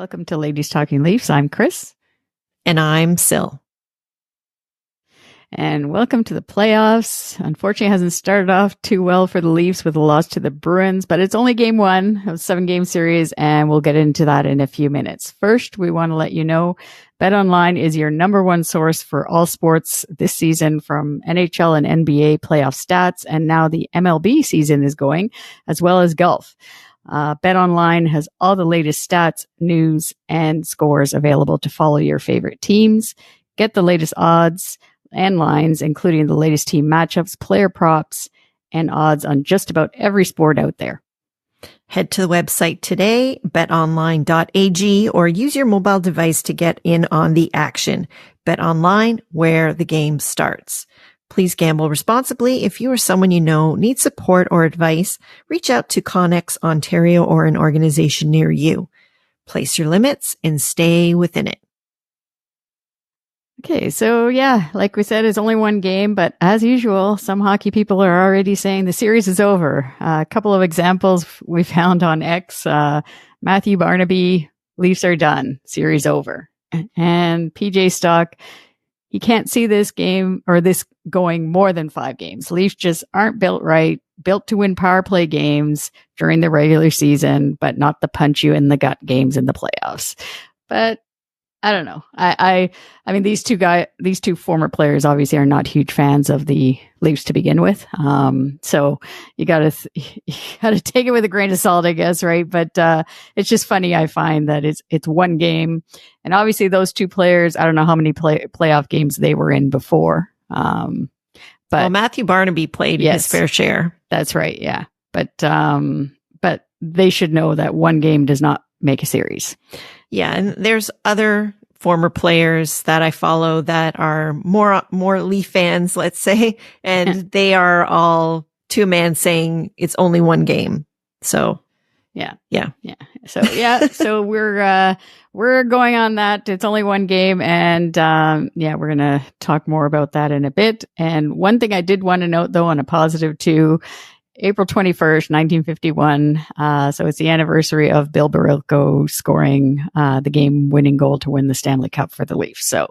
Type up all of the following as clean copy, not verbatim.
Welcome to Ladies Talking Leafs. I'm Chris. And I'm Sil. And welcome to the playoffs. Unfortunately, it hasn't started off too well for the Leafs with a loss to the Bruins, but it's only game one of a 7-game series, and we'll get into that in a few minutes. First, we want to let you know BetOnline is your number one source for all sports this season, from NHL and NBA playoff stats, and now the MLB season is going, as well as golf. BetOnline has all the latest stats, news, and scores available to follow your favorite teams. Get the latest odds and lines, including the latest team matchups, player props, and odds on just about every sport out there. Head to the website today, betonline.ag, or use your mobile device to get in on the action. BetOnline, where the game starts. Please gamble responsibly. If you or someone you know needs support or advice, reach out to Connex Ontario or an organization near you. Place your limits and stay within it. Okay, so yeah, like we said, it's only one game, but as usual, some hockey people are already saying the series is over. A couple of examples we found on X. Matthew Barnaby, Leafs are done, series over. And PJ Stock, he can't see this game or this going more than 5 games. Leafs just aren't built right, built to win power play games during the regular season, but not the punch you in the gut games in the playoffs. But I don't know. I mean, these two former players obviously are not huge fans of the Leafs to begin with. So you gotta take it with a grain of salt, I guess, right? But it's just funny. I find that it's one game, and obviously those two players, I don't know how many playoff games they were in before. But Matthew Barnaby played his fair share. That's right. Yeah, but they should know that one game does not make a series. Yeah, and there's other former players that I follow that are more Leaf fans, let's say, and they are all to a man saying it's only one game. So, yeah. So we're going on that. It's only one game, and we're gonna talk more about that in a bit. And one thing I did want to note, though, on a positive too. April 21st, 1951. So it's the anniversary of Bill Barilko scoring the game-winning goal to win the Stanley Cup for the Leafs. So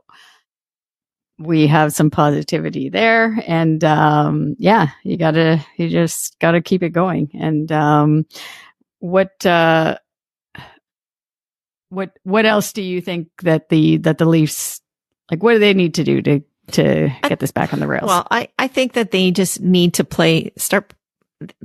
we have some positivity there, and you just gotta keep it going. And what else do you think that the Leafs, like, what do they need to do to get this back on the rails? Well, I think that they just need to start.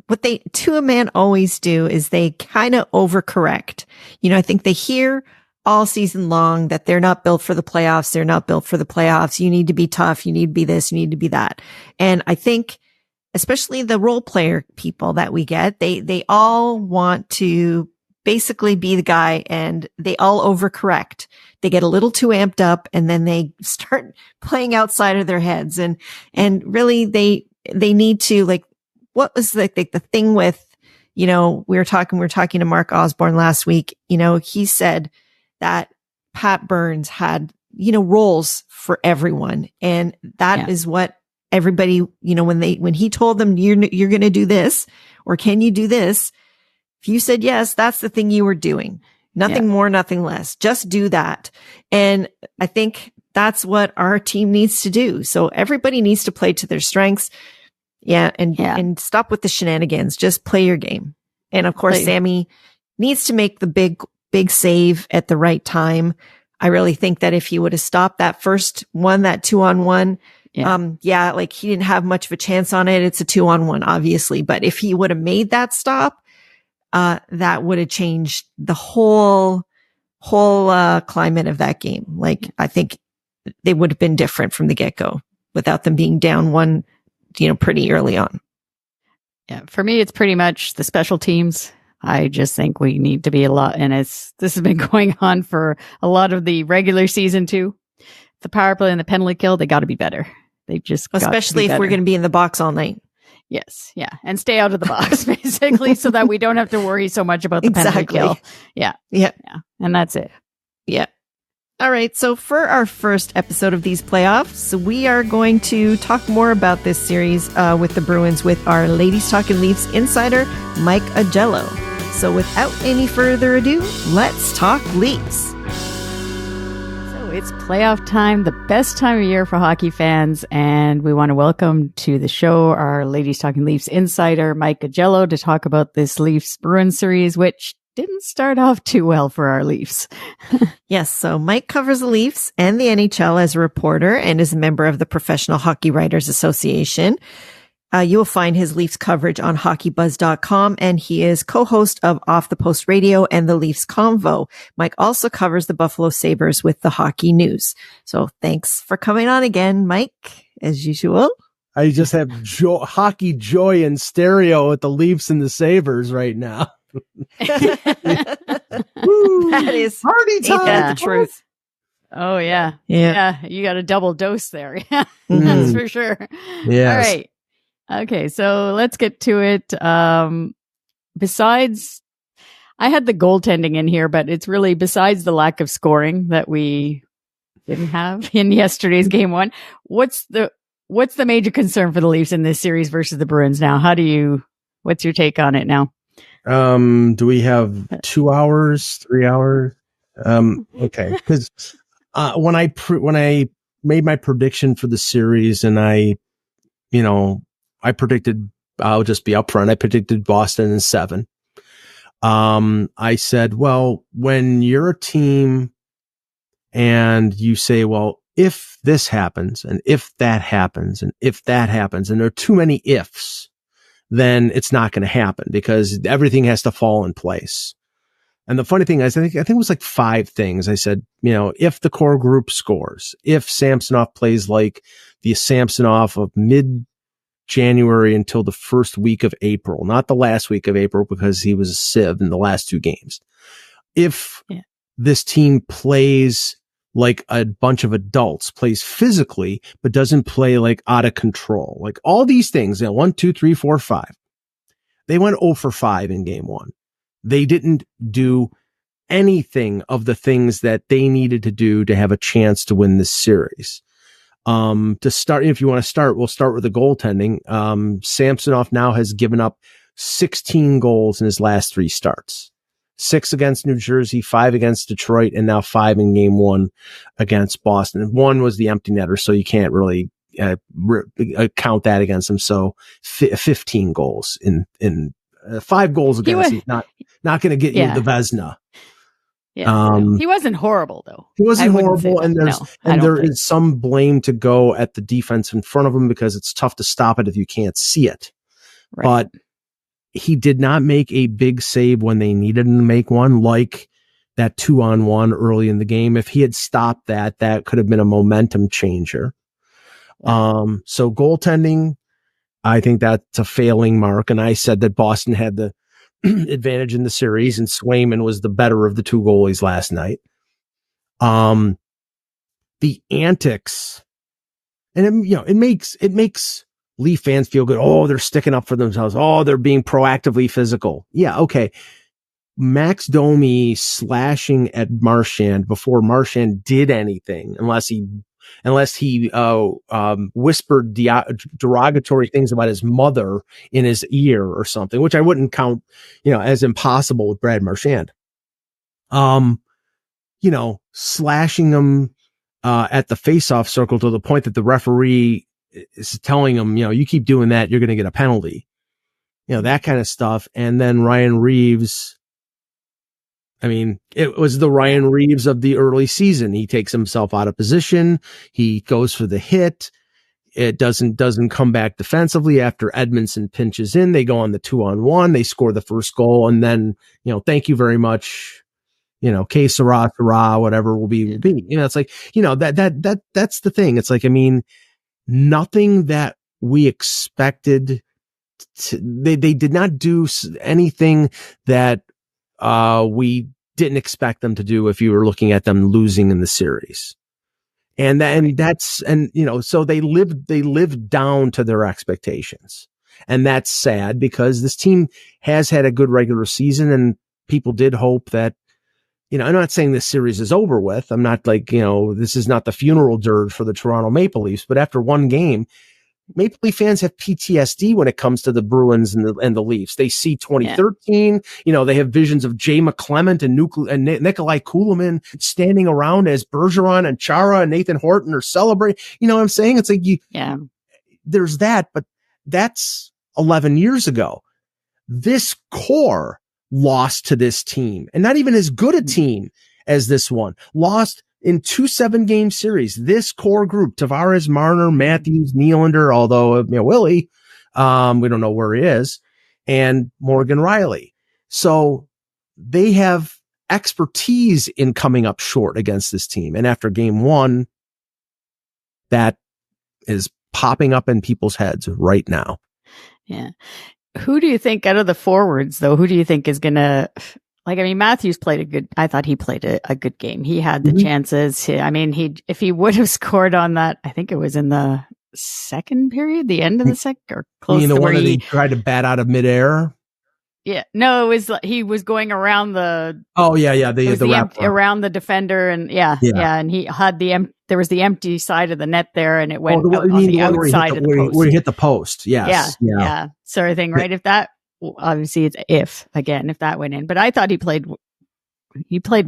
What they, to a man, always do is they kind of overcorrect. You know, I think they hear all season long that they're not built for the playoffs. They're not built for the playoffs. You need to be tough. You need to be this. You need to be that. And I think, especially the role player people that we get, they all want to basically be the guy, and they all overcorrect. They get a little too amped up, and then they start playing outside of their heads. And really they need to, like, what was the thing with, you know, we were talking to Mark Osborne last week. You know, he said that Pat Burns had, you know, roles for everyone. And that is what everybody, you know, when he told them you're going to do this, or can you do this? If you said yes, that's the thing you were doing. Nothing more, nothing less. Just do that. And I think that's what our team needs to do. So everybody needs to play to their strengths. And stop with the shenanigans. Just play your game. And of course, Sammy needs to make the big save at the right time. I really think that if he would have stopped that first one, that 2-on-1, like, he didn't have much of a chance on it. It's a 2-on-1, obviously. But if he would have made that stop, that would have changed the whole climate of that game. Like, I think they would have been different from the get-go without them being down one, you know, pretty early on. Yeah. For me, it's pretty much the special teams. I just think we need to be a lot, and this has been going on for a lot of the regular season too. The power play and the penalty kill, they got to be better. They just, especially if we're going to be in the box all night. Yes. Yeah. And stay out of the box, basically, so that we don't have to worry so much about the penalty kill. Yeah. And that's it. Yeah. All right. So for our first episode of these playoffs, we are going to talk more about this series with the Bruins with our Ladies Talking Leafs insider, Mike Augello. So without any further ado, let's talk Leafs. So it's playoff time, the best time of year for hockey fans, and we want to welcome to the show our Ladies Talking Leafs insider, Mike Augello, to talk about this Leafs Bruins series, which didn't start off too well for our Leafs. Yes, so Mike covers the Leafs and the NHL as a reporter and is a member of the Professional Hockey Writers Association. You will find his Leafs coverage on hockeybuzz.com, and he is co-host of Off the Post Radio and the Leafs Convo. Mike also covers the Buffalo Sabres with the Hockey News. So thanks for coming on again, Mike, as usual. I just have hockey joy in stereo with the Leafs and the Sabres right now. That is party time. That's the truth. Oh, yeah. You got a double dose there. That's for sure. Yes. All right. Okay, so let's get to it. Besides, I had the goaltending in here, but it's really besides the lack of scoring that we didn't have in yesterday's game one. What's the major concern for the Leafs in this series versus the Bruins now? What's your take on it now? Do we have 2 hours, 3 hours? Okay. Because, when I made my prediction for the series and I predicted, I'll just be upfront. I predicted Boston in 7. I said, well, when you're a team and you say, well, if this happens and if that happens and if that happens, and there are too many ifs, then it's not going to happen because everything has to fall in place. And the funny thing is, I think it was like 5 things. I said, if the core group scores, if Samsonov plays like the Samsonov of mid-January until the first week of April, not the last week of April because he was a sieve in the last 2 games. If this team plays like a bunch of adults, plays physically, but doesn't play like out of control, like all these things, 1, 2, 3, 4, 5. They went 0 for 5 in game 1. They didn't do anything of the things that they needed to do to have a chance to win this series. To start, if you want to start, we'll start with the goaltending. Samsonov now has given up 16 goals in his last 3 starts. 6 against New Jersey, 5 against Detroit, and now 5 in game 1 against Boston. And 1 was the empty netter, so you can't really count that against him. So 15 goals in 5 goals against him. Not going to get you the Vezina. Yeah, he wasn't horrible though. He wasn't horrible, and there is some blame to go at the defense in front of him because it's tough to stop it if you can't see it. Right. But he did not make a big save when they needed him to make one, like that 2-on-1 early in the game. If he had stopped that could have been a momentum changer. So goaltending, I think that's a failing mark. And I said that Boston had the advantage in the series and Swayman was the better of the 2 goalies last night. The antics, and it makes Leaf fans feel good. Oh, they're sticking up for themselves. Oh, they're being proactively physical. Yeah. Okay. Max Domi slashing at Marchand before Marchand did anything, unless he whispered derogatory things about his mother in his ear or something, which I wouldn't count, as impossible with Brad Marchand. Slashing him at the faceoff circle to the point that the referee is telling him, you keep doing that, you're going to get a penalty. That kind of stuff. And then Ryan Reeves, it was the Ryan Reeves of the early season. He takes himself out of position. He goes for the hit. It doesn't come back defensively after Edmondson pinches in. They go on the 2-on-1. They score the first goal. And then, thank you very much. Que sera, whatever will be. It's like, that's the thing. It's like, nothing that we expected. They did not do anything that we didn't expect them to do if you were looking at them losing in the series. So they lived down to their expectations. And that's sad because this team has had a good regular season and people did hope that, I'm not saying this series is over with. I'm not like, this is not the funeral dirge for the Toronto Maple Leafs, but after one game, Maple Leaf fans have PTSD when it comes to the Bruins and the Leafs. They see 2013, they have visions of Jay McClement and Nikolai Kulemin standing around as Bergeron and Chara and Nathan Horton are celebrating. You know what I'm saying? It's like there's that, but that's 11 years ago. This core lost to this team, and not even as good a team as this one. Lost in 2 7-game series. This core group, Tavares, Marner, Matthews, Nylander, although Willy, we don't know where he is, and Morgan Riley. So they have expertise in coming up short against this team. And after game 1, that is popping up in people's heads right now. Yeah. Who do you think out of the forwards, though, who do you think is going to, Matthews I thought he played a good game. He had the chances. If he would have scored on that, I think it was in the second period, the end of the second, or close to the where one that he tried to bat out of midair? Yeah. No, he was going around the. Oh, yeah. Around the defender. And and he had there was the empty side of the net there, and it went on the outside of the post. Where he hit the post. Yes. Yeah. Sort of thing, right? Obviously it's if that went in, but I thought he played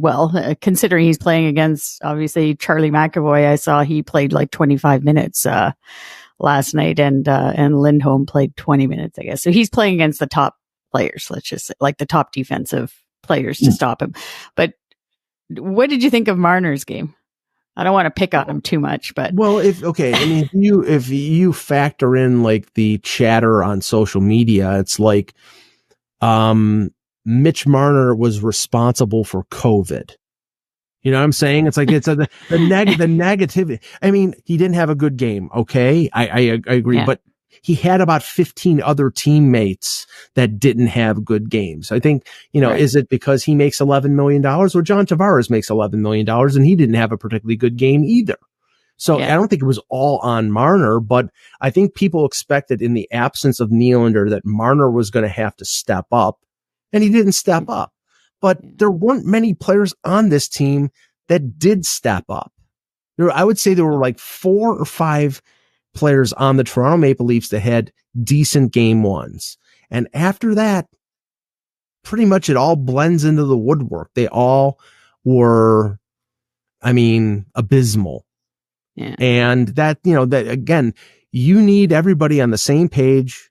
well, considering he's playing against, obviously, Charlie McAvoy. I saw he played like 25 minutes, last night, and Lindholm played 20 minutes, I guess. So he's playing against the top players, let's just say, like the top defensive players to stop him. But what did you think of Marner's game? I don't want to pick on him too much, but if you factor in like the chatter on social media, it's like Mitch Marner was responsible for COVID. You know what I'm saying? It's like the negativity. I mean, he didn't have a good game. Okay, I agree, but he had about 15 other teammates that didn't have good games. I think, is it because he makes $11 million, or John Tavares makes $11 million and he didn't have a particularly good game either? So I don't think it was all on Marner, but I think people expected, in the absence of Nylander, that Marner was going to have to step up, and he didn't step up. But there weren't many players on this team that did step up. I would say there were like 4 or 5 players on the Toronto Maple Leafs that had decent game ones. And after that, pretty much it all blends into the woodwork. They all were, abysmal. Yeah. And that again, you need everybody on the same page,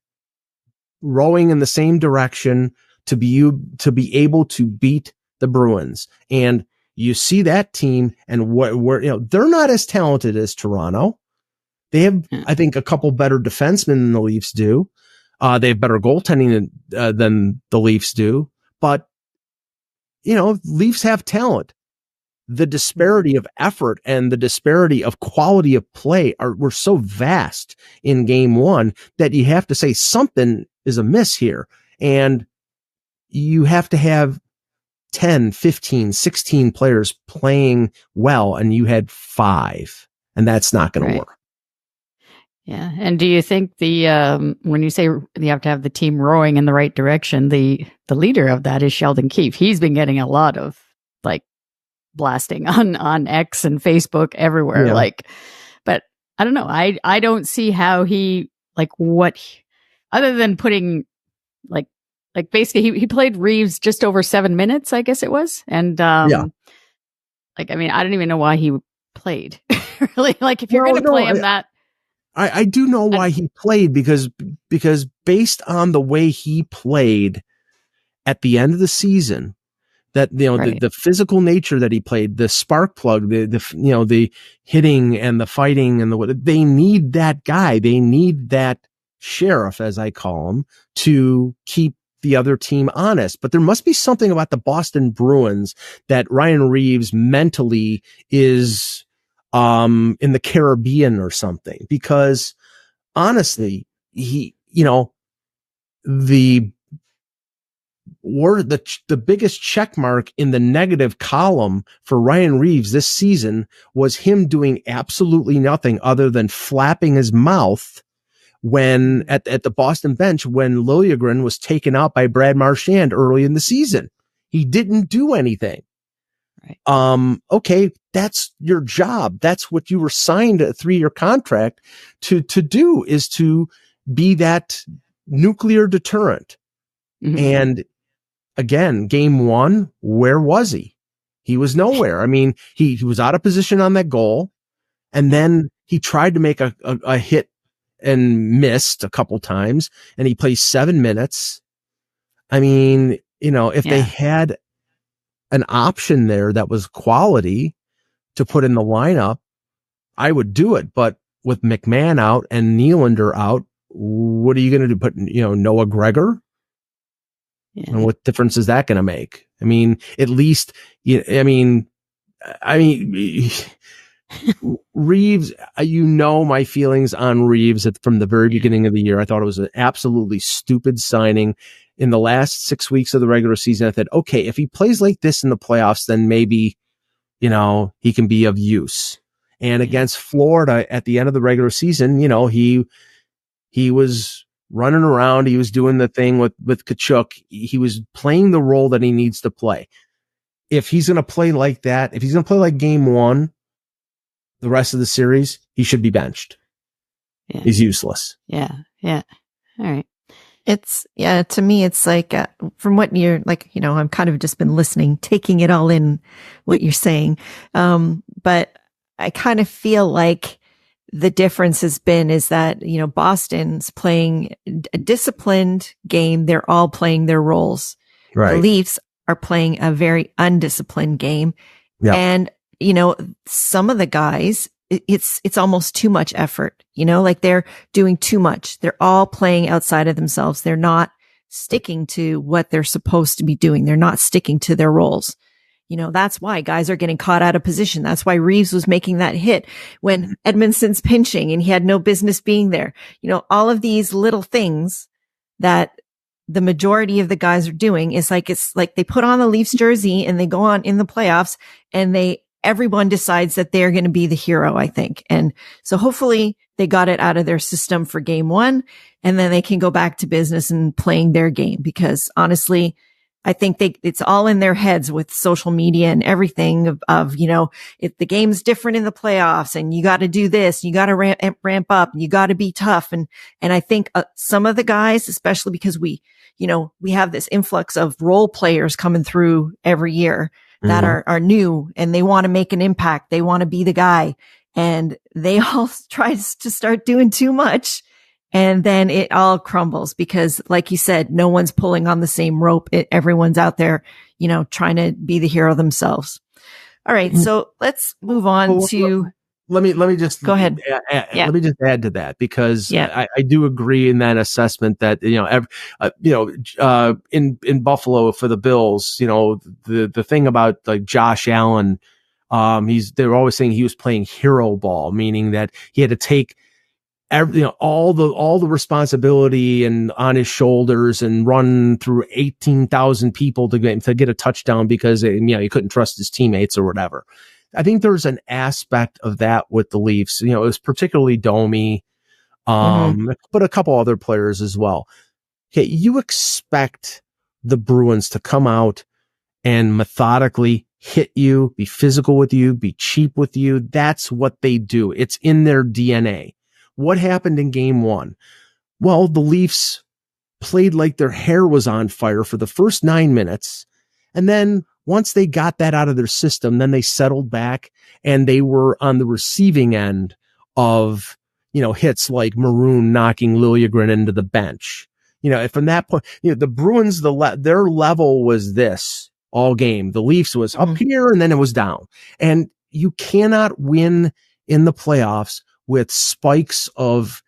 rowing in the same direction to be able to beat the Bruins. And you see that team, and they're not as talented as Toronto. They have, I think, a couple better defensemen than the Leafs do. They have better goaltending than the Leafs do. But, Leafs have talent. The disparity of effort and the disparity of quality of play were so vast in game 1 that you have to say something is amiss here. And you have to have 10, 15, 16 players playing well, and you had 5, and that's not going to work. Yeah. And do you think when you say you have to have the team rowing in the right direction, the leader of that is Sheldon Keefe? He's been getting a lot of blasting on X and Facebook everywhere. Yeah. But I don't know. I don't see how he, other than putting basically he played Reeves just over 7 minutes, I guess it was. And I don't even know why he played. Really, if you're going to play him that. I do know why he played, because based on the way he played at the end of the season, that the physical nature that he played, the spark plug, the hitting and the fighting and they need that guy. They need that sheriff, as I call him, to keep the other team honest. But there must be something about the Boston Bruins that Ryan Reeves mentally is in the Caribbean or something, because honestly, the biggest check mark in the negative column for Ryan Reeves this season was him doing absolutely nothing other than flapping his mouth when at the Boston bench, when Liljegren was taken out by Brad Marchand early in the season. He didn't do anything. Right. Okay, that's your job. That's what you were signed a 3-year contract to do, is to be that nuclear deterrent. Mm-hmm. And again, game 1, where was he? He was nowhere. I mean, he was out of position on that goal, and then he tried to make a hit and missed a couple times, and he plays 7 minutes. I mean, if they had an option there that was quality to put in the lineup, I would do it. But with McMahon out and Nylander out, what are you going to do? Put, Noah Gregor? Yeah. And what difference is that going to make? I mean, at least, Reeves, my feelings on Reeves from the very beginning of the year. I thought it was an absolutely stupid signing. In the last 6 weeks of the regular season, I thought, okay, if he plays like this in the playoffs, then maybe, he can be of use. And against Florida at the end of the regular season, he was running around. He was doing the thing with Tkachuk. He was playing the role that he needs to play. If he's going to play like that, if he's going to play like game 1, the rest of the series, he should be benched. Yeah. He's useless. Yeah. Yeah. All right. To me, it's like, from what you're like, I've kind of just been listening, taking it all in what you're saying. But I kind of feel like the difference is that, Boston's playing a disciplined game. They're all playing their roles. Right. The Leafs are playing a very undisciplined game. Yep. And, some of the guys, it's almost too much effort, like they're doing too much. They're all playing outside of themselves. They're not sticking to what they're supposed to be doing. They're not sticking to their roles. That's why guys are getting caught out of position. That's why Reeves was making that hit when Edmondson's pinching and he had no business being there. All of these little things that the majority of the guys are doing is it's like they put on the Leafs jersey and they go on in the playoffs and everyone decides that they're going to be the hero, I think. And so hopefully they got it out of their system for game 1, and then they can go back to business and playing their game, because honestly, I think it's all in their heads with social media and everything of if the game's different in the playoffs and you got to do this, you got to ramp up, and you got to be tough. And I think some of the guys, especially because we have this influx of role players coming through every year that are new, and they want to make an impact. They want to be the guy, and they all try to start doing too much. And then it all crumbles because, like you said, no one's pulling on the same rope. Everyone's out there, trying to be the hero themselves. All right. So let's move on to. Let me just go ahead. Let me just add to that, because I do agree in that assessment that, in Buffalo for the Bills, the thing about like Josh Allen, they're always saying he was playing hero ball, meaning that he had to take all the responsibility and on his shoulders and run through 18,000 people to get a touchdown because, he couldn't trust his teammates or whatever. I think there's an aspect of that with the Leafs. It was particularly Domi, but a couple other players as well. Okay, you expect the Bruins to come out and methodically hit you, be physical with you, be cheap with you. That's what they do. It's in their DNA. What happened in game 1? Well, the Leafs played like their hair was on fire for the first 9 minutes. And then once they got that out of their system, then they settled back and they were on the receiving end of, hits like Maroon knocking Liljegren into the bench. From that point, the Bruins, their level was this all game. The Leafs was up here and then it was down. And you cannot win in the playoffs with spikes of,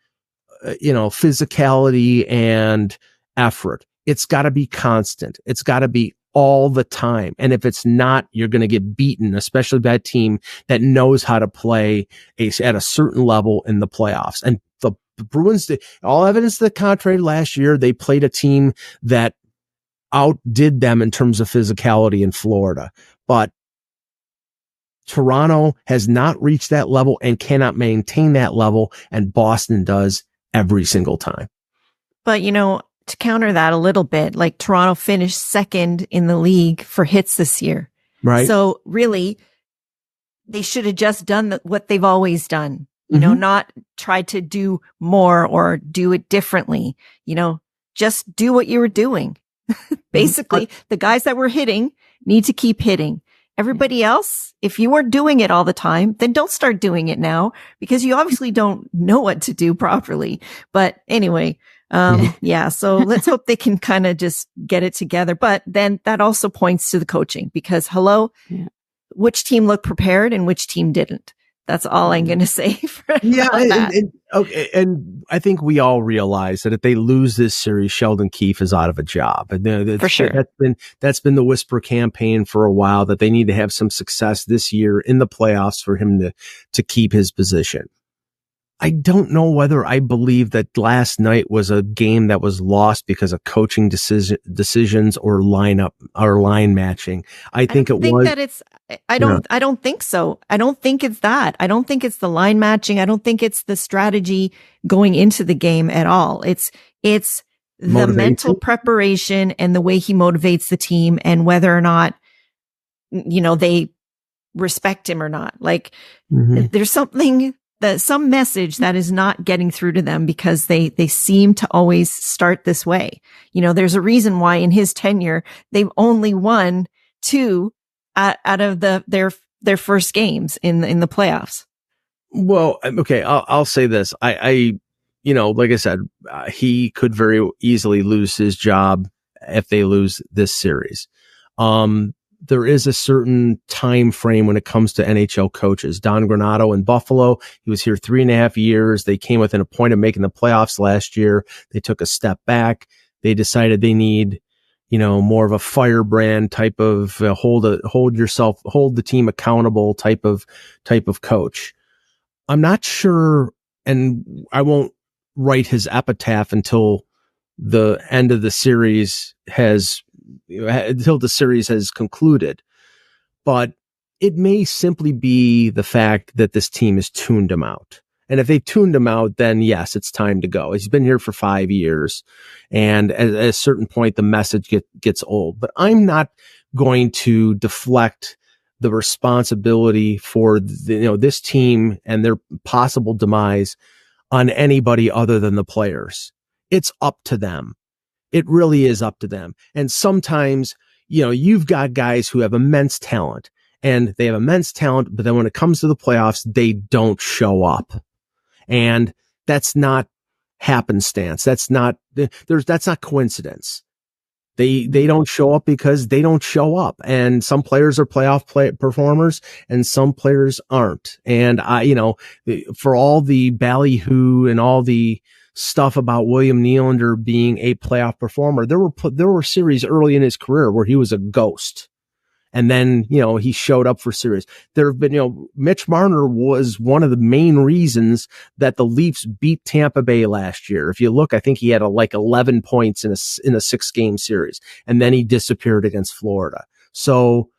physicality and effort. It's got to be constant. It's got to be all the time. And if it's not, you're going to get beaten, especially by a team that knows how to play at a certain level in the playoffs. And the Bruins, all evidence to the contrary last year, they played a team that outdid them in terms of physicality in Florida. But Toronto has not reached that level and cannot maintain that level, and Boston does every single time. But, to counter that a little bit, like Toronto finished second in the league for hits this year. Right. So really, they should have just done what they've always done, you know, not try to do more or do it differently, you know, just do what you were doing. Basically, the guys that were hitting need to keep hitting. Everybody else, if you weren't doing it all the time, then don't start doing it now because you obviously don't know what to do properly. But anyway, yeah, so let's hope they can kind of just get it together. But then that also points to the coaching because which team looked prepared and which team didn't. That's all I'm going to say for that. And I think we all realize that if they lose this series, Sheldon Keefe is out of a job. And for sure. That's been the whisper campaign for a while that they need to have some success this year in the playoffs for him to keep his position. I don't know whether I believe that last night was a game that was lost because of coaching decisions or line matching. I don't think so. I don't think it's that. I don't think it's the line matching. I don't think it's the strategy going into the game at all. It's the mental preparation and the way he motivates the team and whether or not, you know, they respect him or not. Like there's some message that is not getting through to them because they seem to always start this way. You know, there's a reason why in his tenure, they've only won 2 out of their first games in the playoffs. Well, okay. I'll say this. You know, like I said, he could very easily lose his job if they lose this series. There is a certain time frame when it comes to NHL coaches. Don Granato in Buffalo, he was here 3.5 years. They came within a point of making the playoffs last year. They took a step back. They decided they need, you know, more of a firebrand type of hold the team accountable type of coach. I'm not sure, and I won't write his epitaph until the end of the series has concluded. But it may simply be the fact that this team has tuned him out. And if they tuned him out, then yes, it's time to go. He's been here for 5 years. And at a certain point, the message gets old. But I'm not going to deflect the responsibility for this team and their possible demise on anybody other than the players. It's up to them. It really is up to them. And sometimes, you know, you've got guys who have immense talent and they have immense talent, but then when it comes to the playoffs, they don't show up. And that's not happenstance. That's not coincidence. They don't show up because they don't show up. And some players are playoff performers and some players aren't. And for all the ballyhoo and all the stuff about William Nylander being a playoff performer, there were series early in his career where he was a ghost. And then, he showed up for series. There have been, Mitch Marner was one of the main reasons that the Leafs beat Tampa Bay last year. If you look, I think he had 11 points in a 6-game series, and then he disappeared against Florida. So,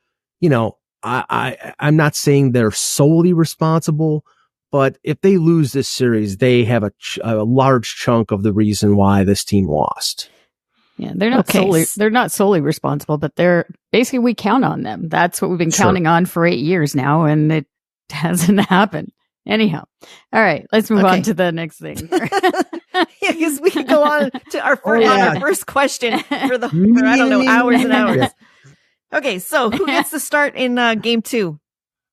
I'm not saying they're solely responsible, but if they lose this series, they have a large chunk of the reason why this team lost. Yeah, they're not solely responsible, but we count on them. That's what we've been counting on for 8 years now, and it hasn't happened. Anyhow. All right, let's move on to the next thing. Yeah, because we could go on to our first question for hours and hours. Okay, so who gets the start in game 2?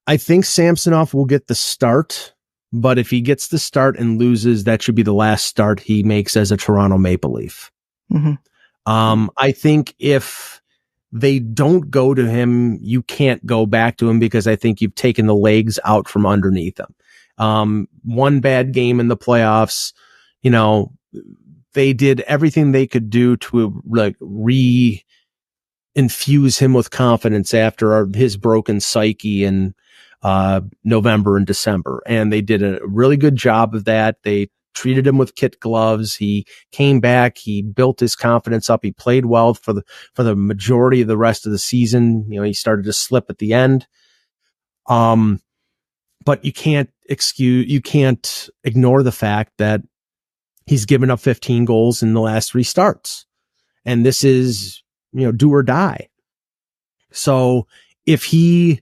I think Samsonov will get the start, but if he gets the start and loses, that should be the last start he makes as a Toronto Maple Leaf. Mm-hmm. I think if they don't go to him, you can't go back to him because I think you've taken the legs out from underneath him. One bad game in the playoffs, they did everything they could do to infuse him with confidence after his broken psyche in November and December. And they did a really good job of that. They treated him with kid gloves. He came back. He built his confidence up. He played well for the majority of the rest of the season. He started to slip at the end. But you can't ignore the fact that he's given up 15 goals in the last 3 starts. And this is, do or die. So if he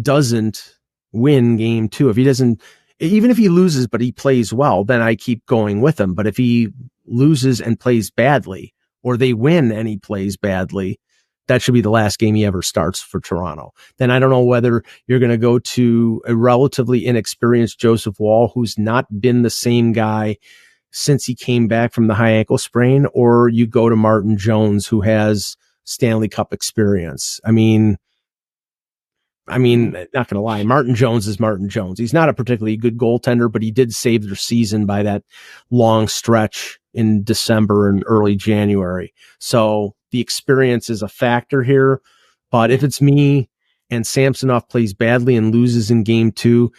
doesn't win game 2, if he doesn't, even if he loses, but he plays well, then I keep going with him. But if he loses and plays badly, or they win and he plays badly, that should be the last game he ever starts for Toronto. Then I don't know whether you're going to go to a relatively inexperienced Joseph Woll, who's not been the same guy since he came back from the high ankle sprain, or you go to Martin Jones, who has Stanley Cup experience. I mean, not going to lie, Martin Jones is Martin Jones. He's not a particularly good goaltender, but he did save their season by that long stretch in December and early January. So the experience is a factor here. But if it's me and Samsonov plays badly and loses in game 2,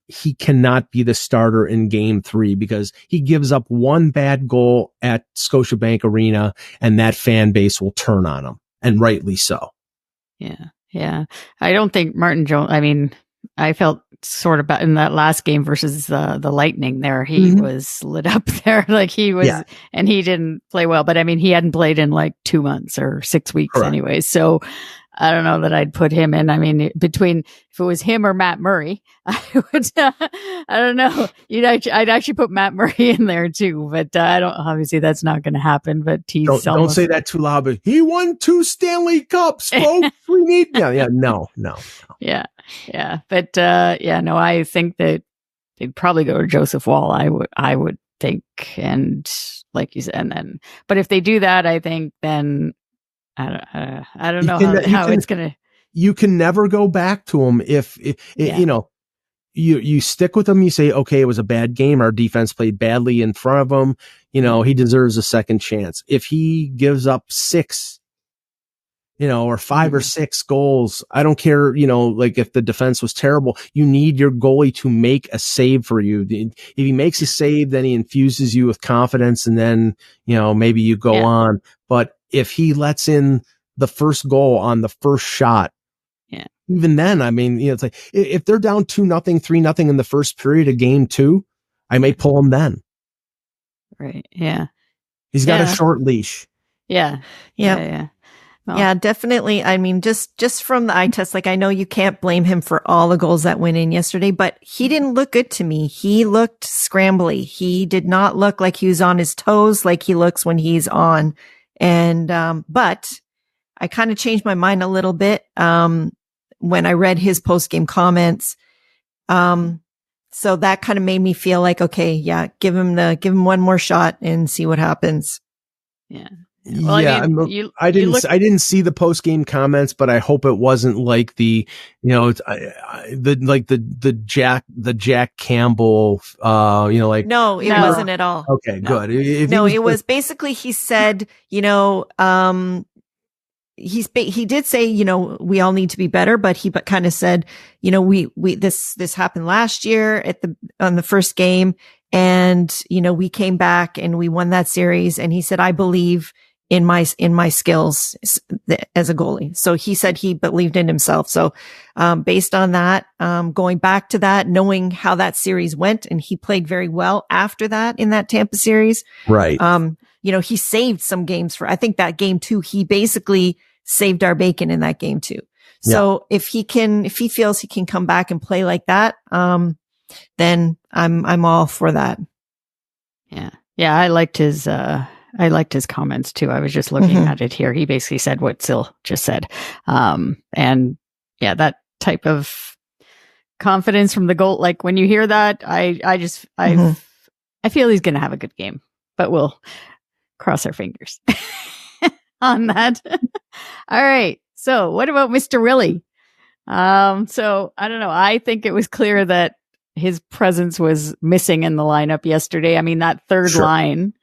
he cannot be the starter in game 3, because he gives up one bad goal at Scotiabank Arena and that fan base will turn on him, and rightly so. Yeah. I don't think Martin Jones, I felt sort of in that last game versus the Lightning there. He was lit up there. Like he was, and he didn't play well, but he hadn't played in like 2 months or 6 weeks anyway. So I don't know that I'd put him in. Between, if it was him or Matt Murray, I would, I don't know. I'd actually put Matt Murray in there too, but obviously that's not going to happen, but don't say that too loud, but he won 2 Stanley Cups, folks. We need, no. Yeah. But, I think that they'd probably go to Joseph Woll. I would think. And like you said, and then, but if they do that, I think then, I don't know how it's going to. You can never go back to him if you stick with him. You say, okay, it was a bad game. Our defense played badly in front of him. He deserves a second chance. If he gives up 6, or 5 or 6 goals, I don't care, like if the defense was terrible, you need your goalie to make a save for you. If he makes a save, then he infuses you with confidence, and then, maybe you go on. But if he lets in the first goal on the first shot, even then, it's like, if they're down 2-0, 3-0 in the first period of game 2, I may pull him then. Right. Yeah. He's got a short leash. Yeah. Well, yeah, definitely. Just from the eye test, like I know you can't blame him for all the goals that went in yesterday, but he didn't look good to me. He looked scrambly. He did not look like he was on his toes like he looks when he's on. And, but I kind of changed my mind a little bit, when I read his post-game comments. So that kind of made me feel like, okay, give him one more shot and see what happens. Yeah. Well, I didn't see the post game comments, but I hope it wasn't like the Jack Campbell, No, it wasn't at all. Okay, no. Good. It was basically, he said, he did say, we all need to be better, but he kind of said, this happened last year on the first game, and, we came back and we won that series. And he said, I believe in my skills as a goalie. So he said he believed in himself. So, based on that, going back to that, knowing how that series went, and he played very well after that in that Tampa series. Right. He saved some games I think that game 2, he basically saved our bacon in that game 2. So if he feels he can come back and play like that, then I'm all for that. Yeah. Yeah. I liked his comments too. I was just looking at it here. He basically said what Sil just said. That type of confidence from the goal. Like when you hear that, I feel he's going to have a good game, but we'll cross our fingers on that. All right. So what about Mr. Willy? So I don't know. I think it was clear that his presence was missing in the lineup yesterday. That third line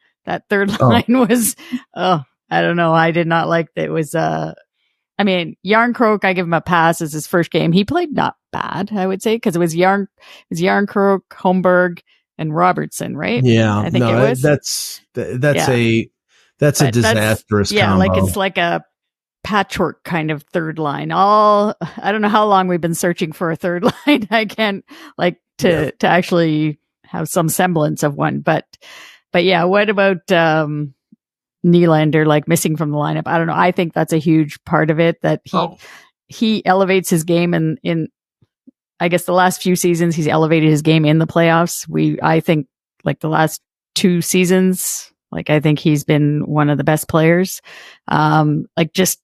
was, I don't know. I did not like that. It was, Jarnkrok, I give him a pass as his first game. He played not bad, I would say, because it was Jarnkrok, Holmberg, and Robertson, right? Yeah. I think it was. That's a disastrous combo. Like it's like a patchwork kind of third line. I don't know how long we've been searching for a third line. I can't to actually have some semblance of one, but yeah, what about Nylander missing from the lineup? I don't know. I think that's a huge part of it, that he elevates his game in I guess the last few seasons, he's elevated his game in the playoffs. I think like the last 2 seasons, like I think he's been one of the best players. Like just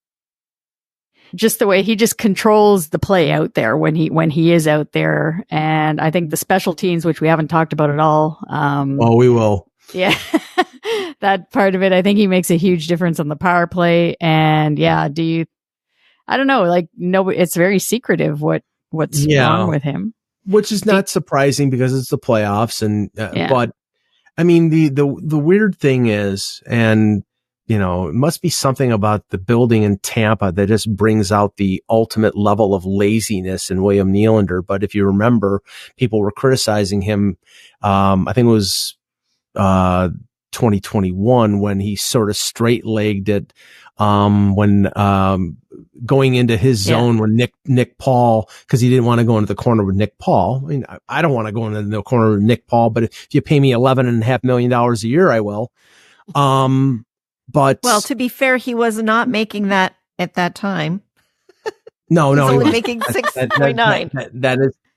the way he just controls the play out there when he is out there. And I think the special teams, which we haven't talked about at all. Oh, we will. Yeah. That part of it, I think he makes a huge difference on the power play. And yeah, I don't know, like, no, it's very secretive what's wrong with him. Which is not surprising because it's the playoffs. And, but I mean, the weird thing is, and, you know, it must be something about the building in Tampa that just brings out the ultimate level of laziness in William Nylander. But if you remember, people were criticizing him. I think it was, 2021 when he sort of straight-legged it, when, going into his zone when Nick Paul, cause he didn't want to go into the corner with Nick Paul. I mean, I don't want to go into the corner with Nick Paul, but if you pay me $11.5 million a year, I will. But well, to be fair, he was not making that at that time. No, he was making 6.9.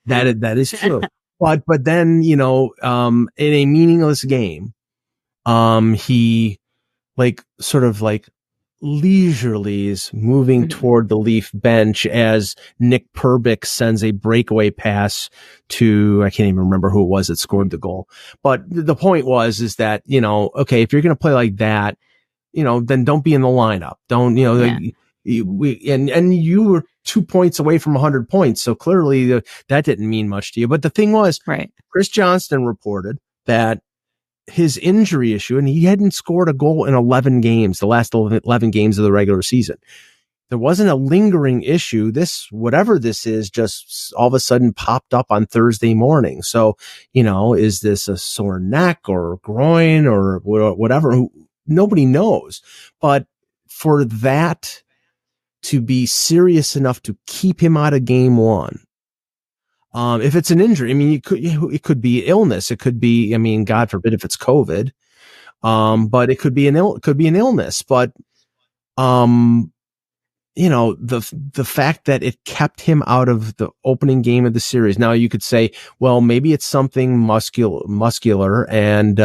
That is true. But then, you know, in a meaningless game, he sort of leisurely is moving toward the Leaf bench as Nick Perbix sends a breakaway pass to, I can't even remember who it was that scored the goal. But the point is that, you know, okay, if you're going to play like that, you know, then don't be in the lineup. Don't, you know, and you were 2 points away from 100 points. So clearly that didn't mean much to you. But the thing was, Chris Johnston reported that his injury issue, and he hadn't scored a goal in 11 games, the last 11 games of the regular season. There wasn't a lingering issue. Whatever this is, just all of a sudden popped up on Thursday morning. So, you know, is this a sore neck or groin or whatever? Nobody knows. But for that to be serious enough to keep him out of game one, if it's an injury, I mean, it could be illness. It could be, I mean, God forbid if it's COVID. But it could be an illness. But, you know, the fact that it kept him out of the opening game of the series. Now you could say, well, maybe it's something muscular and,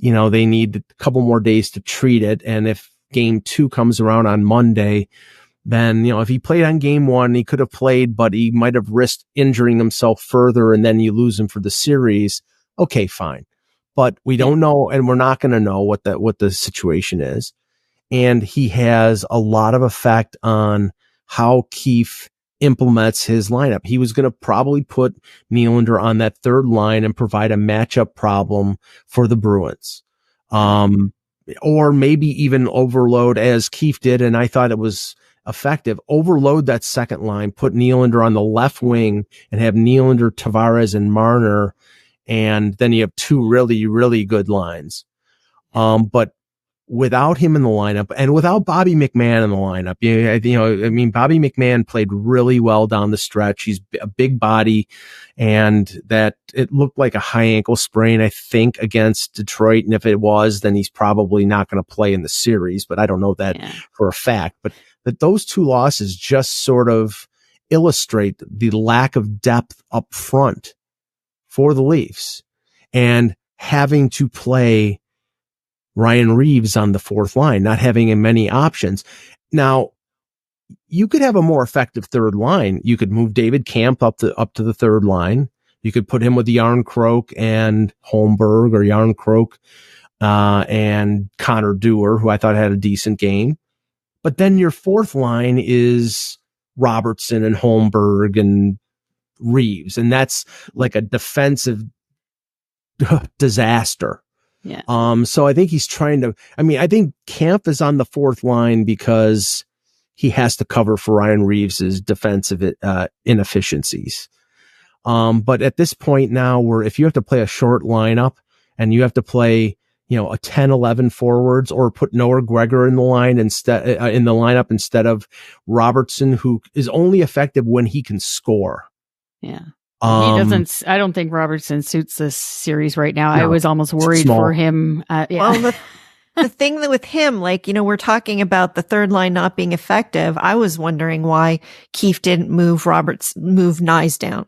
you know, they need a couple more days to treat it. And if game 2 comes around on Monday, then, you know, if he played on game 1, he could have played, but he might have risked injuring himself further and then you lose him for the series. Okay, fine. But we don't know, and we're not going to know what the situation is. And he has a lot of effect on how Keefe implements his lineup. He was going to probably put Nylander on that third line and provide a matchup problem for the Bruins. Or maybe even overload as Keefe did. And I thought it was effective. Overload that second line, put Nylander on the left wing and have Nylander, Tavares, and Marner. And then you have 2 really, really good lines. But without him in the lineup and without Bobby McMann in the lineup, you know, I mean, Bobby McMann played really well down the stretch. He's a big body, and that it looked like a high ankle sprain, I think, against Detroit. And if it was, then he's probably not going to play in the series, but I don't know that for a fact. But those 2 losses just sort of illustrate the lack of depth up front for the Leafs, and having to play Ryan Reeves on the fourth line, not having many options. Now, you could have a more effective third line. You could move David Kampf up to the third line. You could put him with Järnkrok and Holmberg, or Järnkrok and Connor Dewar, who I thought had a decent game. But then your fourth line is Robertson and Holmberg and Reeves, and that's like a defensive disaster. Yeah. So I think he's trying to, I mean, I think Kampf is on the fourth line because he has to cover for Ryan Reeves's defensive inefficiencies. But at this point now, where if you have to play a short lineup and you have to play, you know, a 10-11 forwards, or put Noah Gregor in the lineup instead of Robertson, who is only effective when he can score. Yeah. He doesn't. I don't think Robertson suits this series right now. No, I was almost worried for him. Well, the thing that with him, like, we're talking about the third line not being effective. I was wondering why Keefe didn't move Nyes down.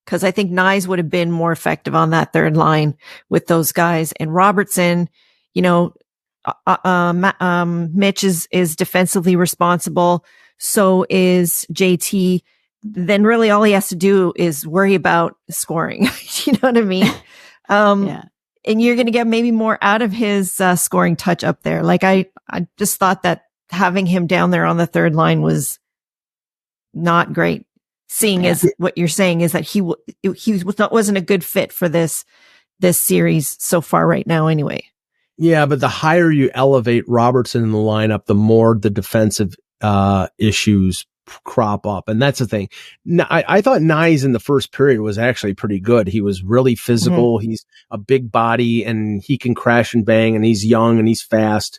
Cause I think Nyes would have been more effective on that third line with those guys. And Robertson, Mitch is defensively responsible. So is JT. Then really all he has to do is worry about scoring. You know what I mean? Yeah. And you're going to get maybe more out of his scoring touch up there. Like I just thought that having him down there on the third line was not great. Seeing as what you're saying is that he wasn't a good fit for this series so far right now anyway. Yeah, but the higher you elevate Robertson in the lineup, the more the defensive issues crop up. And that's the thing. I thought Nyes in the first period was actually pretty good. He was really physical. Mm-hmm. He's a big body and he can crash and bang, and he's young and he's fast.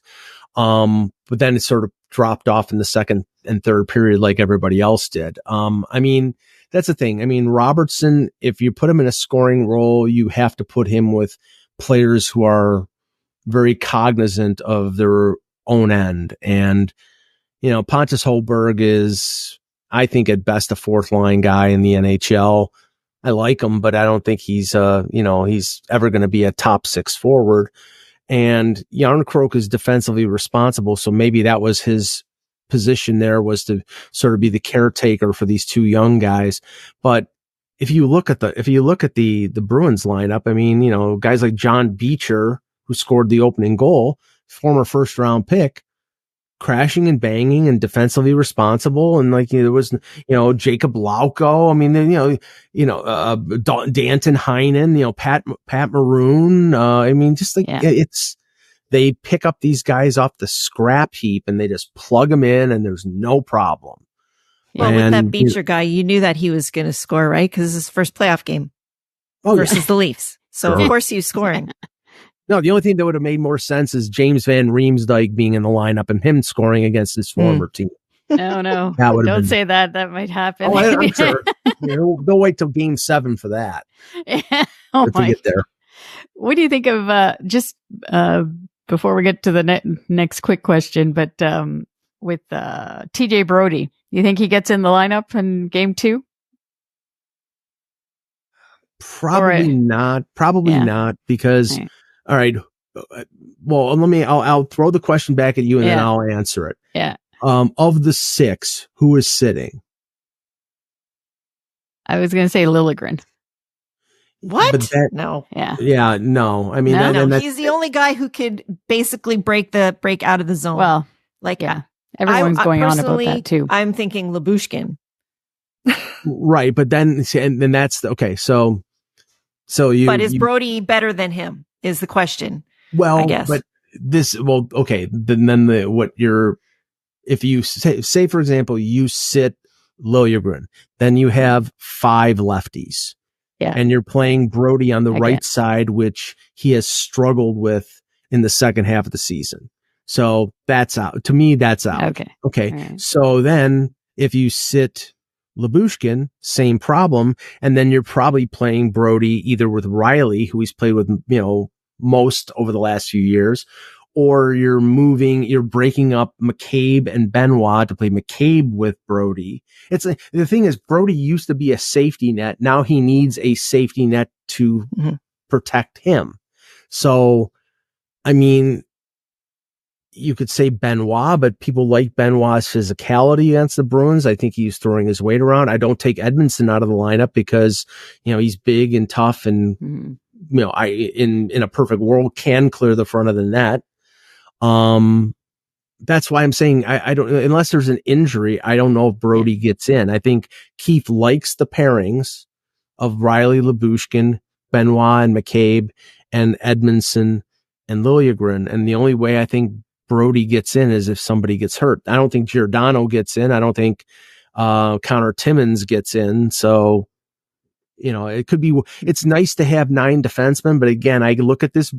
But then it sort of dropped off in the second and third period like everybody else did. I mean, that's the thing. I mean, Robertson, if you put him in a scoring role, you have to put him with players who are very cognizant of their own end. And, Pontus Holberg is, I think, at best a fourth line guy in the NHL. I like him, but I don't think he's, he's ever going to be a top six forward. And Järnkrok is defensively responsible. So maybe that was his position there, was to sort of be the caretaker for these two young guys. But if you look at the Bruins lineup, I mean, guys like John Beecher, who scored the opening goal, former first round pick, crashing and banging and defensively responsible. And there was, Jacob Lauko. I mean, Danton Heinen, Pat Maroon. I mean, just they pick up these guys off the scrap heap and they just plug them in and there's no problem. Well, with that Beecher guy, you knew that he was going to score, right? Because it's his first playoff game versus the Leafs. So of course he was scoring. No, the only thing that would have made more sense is James Van Riemsdyk being in the lineup and him scoring against his former team. No. Don't say that. That might happen. Oh, I'm sure. They'll wait till Game 7 for that. If we get there. What do you think of just before we get to the next quick question? But with TJ Brodie, you think he gets in the lineup in Game 2? Probably not. Probably not, because. Right. All right. Well, I'll throw the question back at you and then I'll answer it. Yeah. Of the six, who is sitting? I was going to say Liljegren. What? No. Yeah. Yeah. No. I mean, he's the only guy who could basically break out of the zone. Well, everyone's going on about that too. I'm thinking Lyubushkin. Right. But then that's okay. So but is Brodie better than him? Is the question. Well, I guess. But okay. If you say, for example, you sit Liljegren, then you have 5 lefties. Yeah. And you're playing Brodie on the right side, which he has struggled with in the second half of the season. So that's out. To me, that's out. Okay. Right. So then if you sit Lyubushkin, same problem. And then you're probably playing Brodie either with Riley, who he's played with, most over the last few years, or you're breaking up McCabe and Benoit to play McCabe with Brodie. The thing is, Brodie used to be a safety net. Now he needs a safety net to protect him. So, I mean, you could say Benoit, but people like Benoit's physicality against the Bruins. I think he's throwing his weight around. I don't take Edmondson out of the lineup because, he's big and tough and, in a perfect world can clear the front of the net. That's why I'm saying I don't, unless there's an injury, I don't know if Brodie gets in. I think Keefe likes the pairings of Riley, Lyubushkin, Benoit and McCabe, and Edmondson and Liljegren. And the only way I think Brodie gets in is if somebody gets hurt. I don't think Giordano gets in. I don't think Connor Timmins gets in. So, it could be, it's nice to have 9 defensemen, but again, I look at this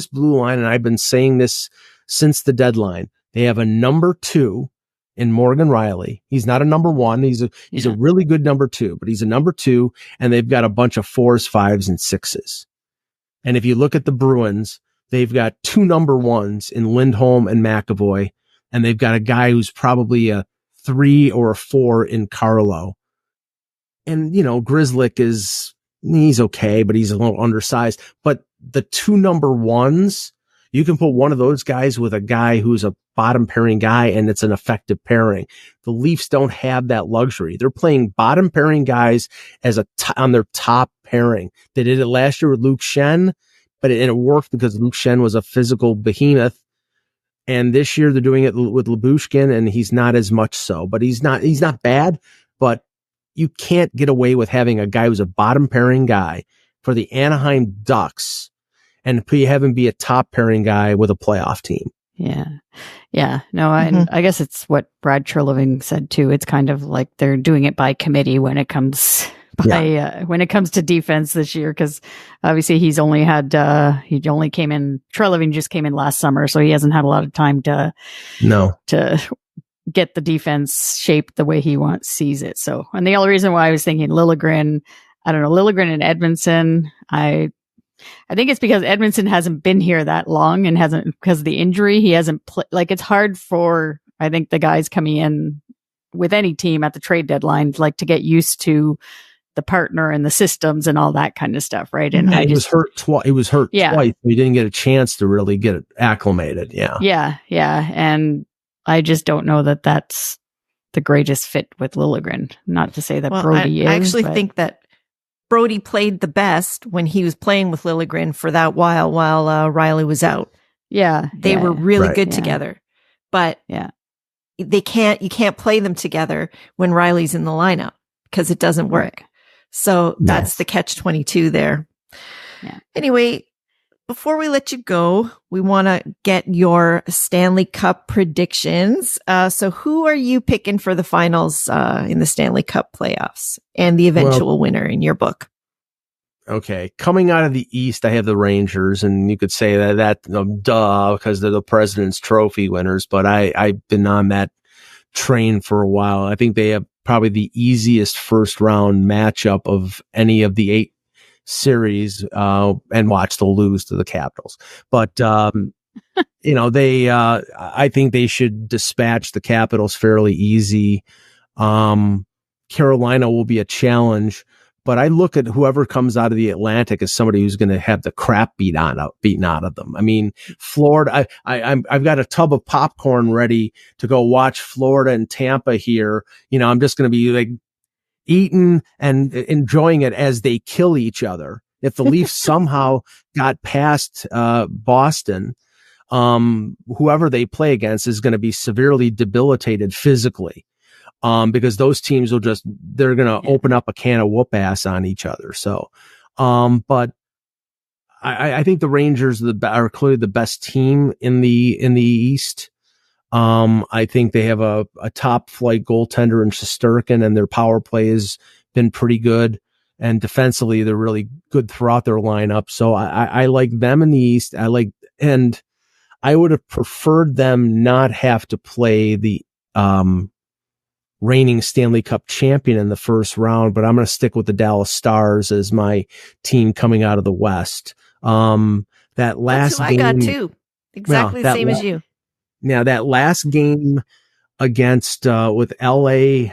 blue line, and I've been saying this since the deadline. They have a number 2 in Morgan Riley. He's not a number 1. He's a really good number 2, but he's a number 2, and they've got a bunch of 4s, 5s, and 6s. And if you look at the Bruins, They've got 2 number ones in Lindholm and McAvoy, and they've got a guy who's probably a 3 or a 4 in Carlo. And, Grzelcyk he's okay, but he's a little undersized. But the 2 number ones, you can put one of those guys with a guy who's a bottom pairing guy, and it's an effective pairing. The Leafs don't have that luxury. They're playing bottom pairing guys on their top pairing. They did it last year with Luke Schenn, but it worked because Luke Schenn was a physical behemoth. And this year they're doing it with Lyubushkin, and he's not as much so, but he's not bad, but you can't get away with having a guy who's a bottom pairing guy for the Anaheim Ducks and have him be a top pairing guy with a playoff team. Yeah. Yeah. No, I guess it's what Brad Treliving said too. It's kind of like they're doing it by committee when it comes to defense this year. Cause obviously he only came in, Treliving just came in last summer. So he hasn't had a lot of time to get the defense shaped the way he sees it. So, and the only reason why I was thinking Liljegren and Edmondson, I think it's because Edmondson hasn't been here that long and because of the injury, he hasn't played. Like, it's hard for, I think, the guys coming in with any team at the trade deadline, like, to get used to the partner and the systems and all that kind of stuff. Right. And he was hurt twice. He didn't get a chance to really get it acclimated. Yeah. Yeah. Yeah. And I just don't know that that's the greatest fit with Liljegren. Not to say that Brody is. I actually think that Brody played the best when he was playing with Liljegren for that while Riley was out. Yeah. They were really good together. But you can't play them together when Riley's in the lineup because it doesn't work. Right. So that's the catch-22 there. Yeah. Anyway, before we let you go, we want to get your Stanley Cup predictions. So who are you picking for the finals in the Stanley Cup playoffs and the eventual winner in your book? Okay. Coming out of the East, I have the Rangers, and you could say that because they're the President's Trophy winners, but I've been on that train for a while. I think they have probably the easiest first round matchup of any of the 8 series, and they'll lose to the Capitals. But, I think they should dispatch the Capitals fairly easy. Carolina will be a challenge, but I look at whoever comes out of the Atlantic as somebody who's going to have the crap beaten out of them. I mean, Florida, I've got a tub of popcorn ready to go watch Florida and Tampa here. I'm just going to be like, eating and enjoying it as they kill each other. If the Leafs somehow got past Boston, whoever they play against is going to be severely debilitated physically, because those teams they're going to open up a can of whoop ass on each other. So, but I think the Rangers are clearly the best team in the East. I think they have a top flight goaltender in Shesterkin, and their power play has been pretty good. And defensively, they're really good throughout their lineup. So I like them in the East. And I would have preferred them not have to play the, reigning Stanley Cup champion in the first round, but I'm going to stick with the Dallas Stars as my team coming out of the West. That last game, I got too. Exactly the same as you. Now that last game against with LA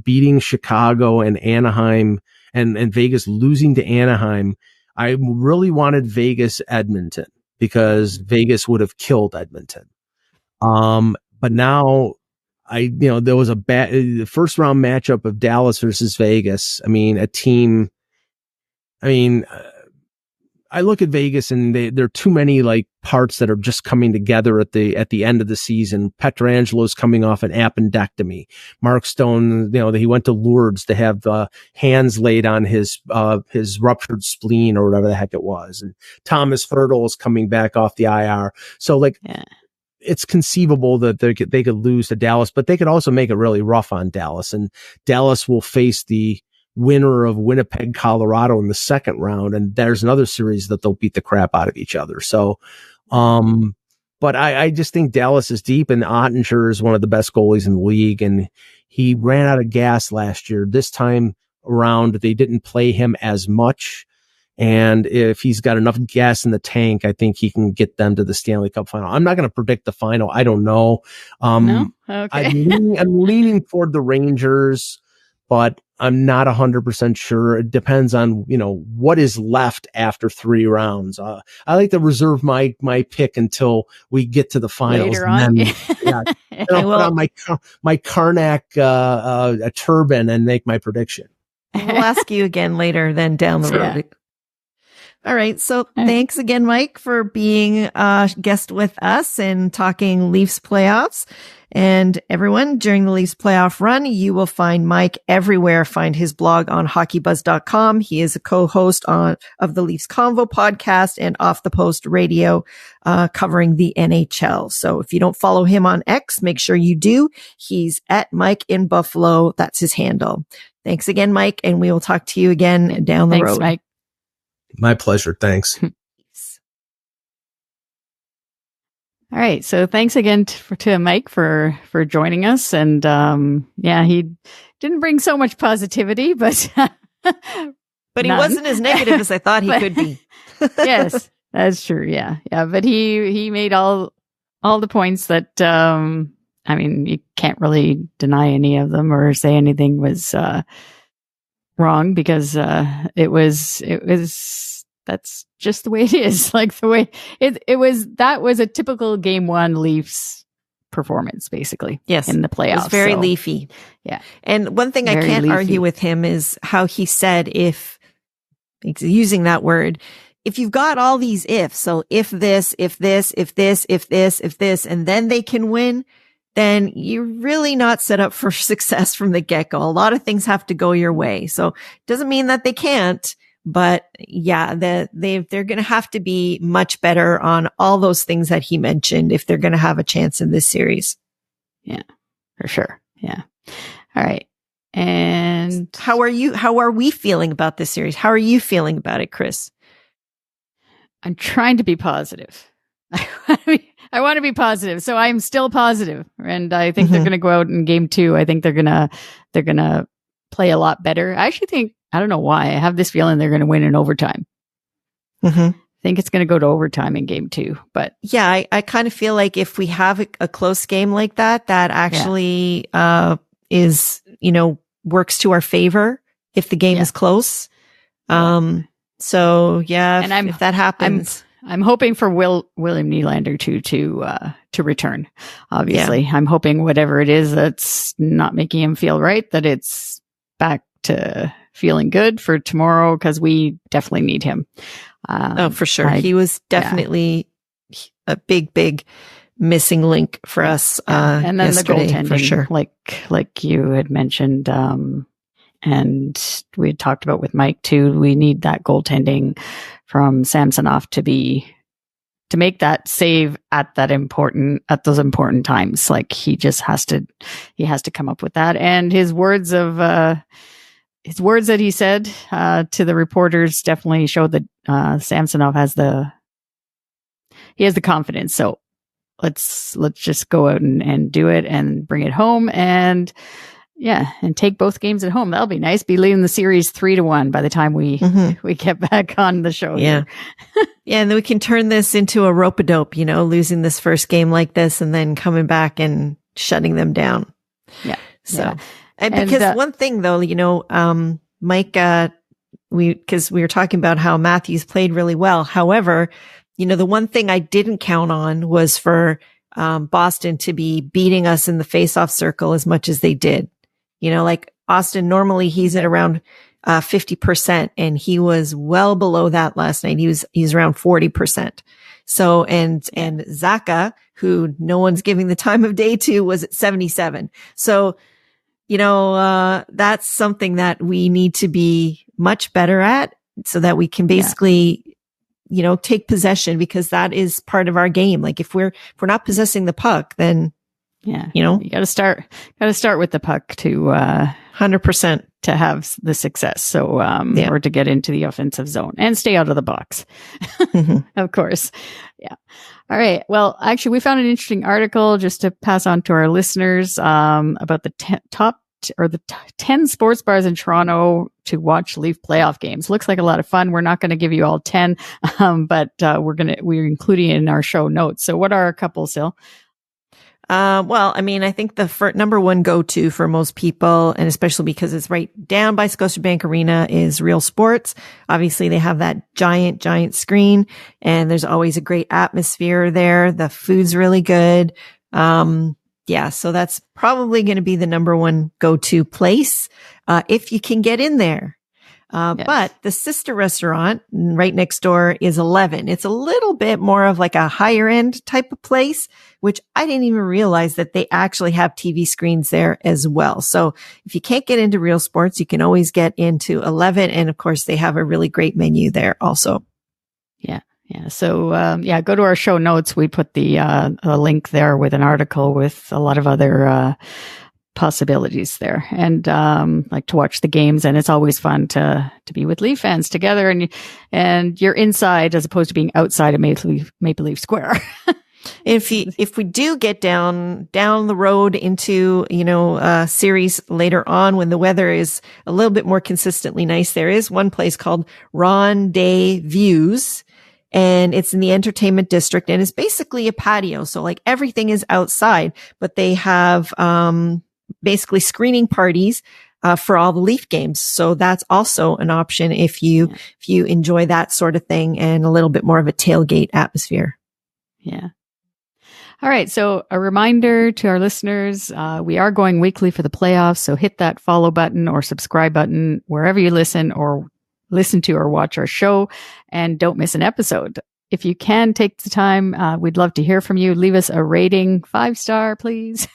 beating Chicago and Anaheim and Vegas losing to Anaheim, I really wanted Vegas Edmonton because Vegas would have killed Edmonton. But now there was the first round matchup of Dallas versus Vegas. I mean, I look at Vegas and there are too many like parts that are just coming together at the end of the season. Petrangelo's coming off an appendectomy. Mark Stone, he went to Lourdes to have hands laid on his ruptured spleen or whatever the heck it was. And Thomas Hertl is coming back off the IR. So it's conceivable that they could lose to Dallas, but they could also make it really rough on Dallas, and Dallas will face the winner of Winnipeg, Colorado in the second round. And there's another series that they'll beat the crap out of each other. So, but I just think Dallas is deep, and Ottinger is one of the best goalies in the league. And he ran out of gas last year. This time around, they didn't play him as much. And if he's got enough gas in the tank, I think he can get them to the Stanley Cup final. I'm not going to predict the final. I don't know. No? Okay. I'm leaning toward the Rangers, but I'm not 100% sure. It depends on, what is left after 3 rounds. I like to reserve my pick until we get to the finals. Later on. And then, I'll put on my Karnak a turban and make my prediction. We'll ask you again later, then down the road. Yeah. All right. So thanks again, Mike, for being a guest with us and talking Leafs playoffs. And everyone, during the Leafs playoff run, you will find Mike everywhere. Find his blog on hockeybuzz.com. He is a co-host of the Leafs Convo podcast and Off the Post radio, covering the NHL. So if you don't follow him on X, make sure you do. He's at Mike in Buffalo. That's his handle. Thanks again, Mike. And we will talk to you again down the road. Thanks, Mike. My pleasure. Thanks. All right. So thanks again to Mike for joining us. And he didn't bring so much positivity, but he wasn't as negative as I thought he could be. Yes, that's true. Yeah. Yeah. But he made all the points that, you can't really deny any of them or say anything was wrong, because it was that's just the way it is. Like the way that was a typical Game 1 Leafs performance, basically. Yes, in the playoffs. It was very Leafy. Yeah. And one thing I can't argue with him is how he said, if using that word, if you've got all these ifs, so if this, if this, if this, if this, if this, and then they can win, then you're really not set up for success from the get-go. A lot of things have to go your way. So it doesn't mean that they can't, but yeah, they're going to have to be much better on all those things that he mentioned if they're going to have a chance in this series. Yeah, for sure. Yeah. All right. And how are we feeling about this series? How are you feeling about it, Chris? I'm trying to be positive. I want to be positive. So I'm still positive. And I think they're going to go out in Game 2. I think they're going to play a lot better. I actually think, I don't know why, I have this feeling they're going to win in overtime. I think it's going to go to overtime in Game 2. But yeah, I kind of feel like if we have a close game like that actually is, works to our favor if the game is close. So yeah, and if that happens, I'm hoping for William Nylander to return. Obviously, I'm hoping whatever it is that's not making him feel right, that it's back to feeling good for tomorrow, because we definitely need him. For sure, he was definitely a big missing link for us. And then the goaltending, for sure, like you had mentioned. And we had talked about with Mike too, we need that goaltending from Samsonov to make that save at those important times. Like he has to come up with that. And his words that he said, to the reporters definitely showed that, Samsonov has the confidence. So let's just go out and do it and bring it home. And take both games at home. That'll be nice. Be leading the series 3-1 by the time we get back on the show. Yeah. And then we can turn this into a rope-a-dope, losing this first game like this and then coming back and shutting them down. Yeah. So, and because one thing though, Mike, because we were talking about how Matthews played really well. However, the one thing I didn't count on was for Boston to be beating us in the faceoff circle as much as they did. Like Austin, normally he's at around 50%, and he was well below that last night. He's around 40%. So, and Zaka, who no one's giving the time of day to, was at 77. So, that's something that we need to be much better at, so that we can basically, take possession, because that is part of our game. Like if we're not possessing the puck, then you got to start with the puck to 100% to have the success. So, or to get into the offensive zone and stay out of the box, of course. Yeah. All right. Well, actually, we found an interesting article just to pass on to our listeners, about the top the 10 sports bars in Toronto to watch Leaf playoff games. Looks like a lot of fun. We're not going to give you all 10, but we're including it in our show notes. So what are a couple, Sil? Well, I mean, I think the number one go-to for most people, and especially because it's right down by Scotiabank Arena, is Real Sports. Obviously, they have that giant screen, and there's always a great atmosphere there. The food's really good. Yeah, so that's probably going to be the number one go-to place, if you can get in there. Yes. But the sister restaurant right next door is 11. It's a little bit more of like a higher end type of place, which I didn't even realize that they actually have TV screens there as well. So if you can't get into Real Sports, you can always get into 11. And of course, they have a really great menu there also. Yeah. Yeah. So, go to our show notes. We put the link there with an article with a lot of other, possibilities there, and like to watch the games, and it's always fun to be with Leaf fans together, and you're inside as opposed to being outside of Maple Leaf Square. If we do get down the road into, a series later on when the weather is a little bit more consistently nice, there is one place called Rendezvous, and it's in the entertainment district, and it's basically a patio. So like everything is outside, but they have, basically screening parties, for all the Leaf games. So that's also an option if you enjoy that sort of thing and a little bit more of a tailgate atmosphere. Yeah. All right. So a reminder to our listeners, we are going weekly for the playoffs. So hit that follow button or subscribe button wherever you listen to or watch our show, and don't miss an episode. If you can take the time, we'd love to hear from you. Leave us a rating, 5-star, please.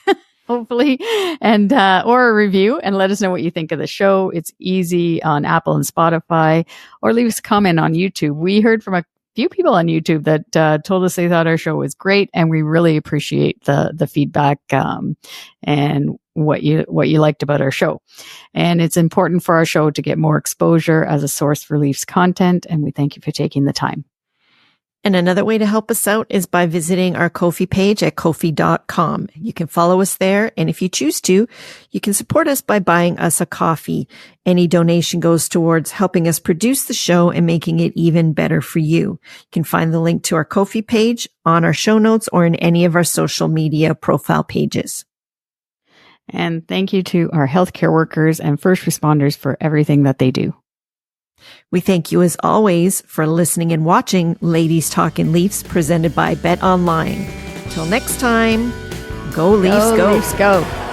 Hopefully, and, or a review, and let us know what you think of the show. It's easy on Apple and Spotify, or leave us a comment on YouTube. We heard from a few people on YouTube that, told us they thought our show was great, and we really appreciate the feedback, and what you liked about our show. And it's important for our show to get more exposure as a source for Leafs content, and we thank you for taking the time. And another way to help us out is by visiting our Ko-fi page at Ko-fi.com. You can follow us there. And if you choose to, you can support us by buying us a coffee. Any donation goes towards helping us produce the show and making it even better for you. You can find the link to our Ko-fi page on our show notes or in any of our social media profile pages. And thank you to our healthcare workers and first responders for everything that they do. We thank you as always for listening and watching Ladies Talkin' Leafs presented by Bet Online. Till next time, go Leafs, go. Leafs, go.